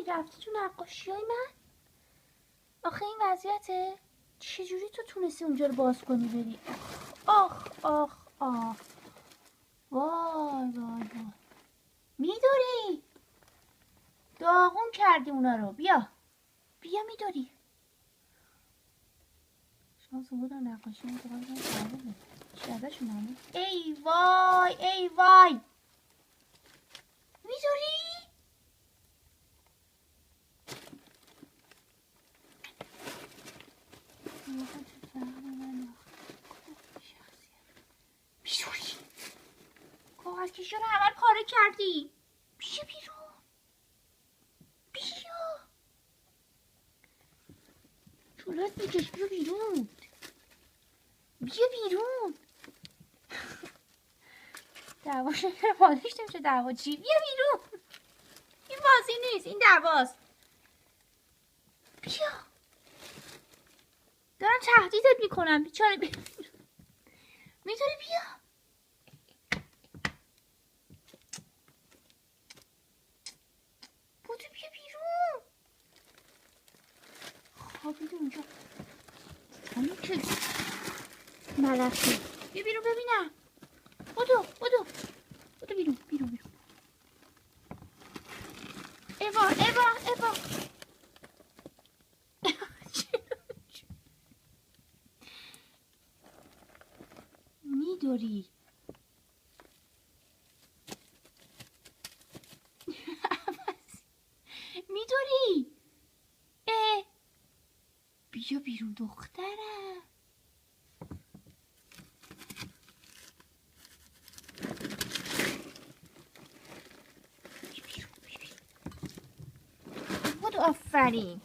میداری رفتی تو نقاشی های من؟ آخه این وضعیته؟ چجوری تو تونستی اونجا رو باز کنی بری؟ آخ آخ آخ. وای وای وای. میداری داغون کردی اونا رو. بیا بیا میداری. شما بودن نقاشی میدارم چی ازشون همه. ای وای ای وای. میداری؟ میداری؟ کاغذ کشی رو همه پاره کردی. بیا بیرون. بیا جلوت بکش. بیا بیرون. بیا بیرون. دعوا شده پادش نمیشه. دعوا چی؟ بیا بیرون. این بازی نیست این دعواست. بیا دارم تهدیدت میکنم بیچاره. میتونی بیا. بودو بیا بیرون. خوابیدی اونجا همین که ملخی. بیا بیرون ببینم. بودو بودو بودو بیرون بیرون بیرون. ایوا ایوا ایوا. میداری میداری. بیا بیرون دخترم. بیا بیرون. بودو آفرین.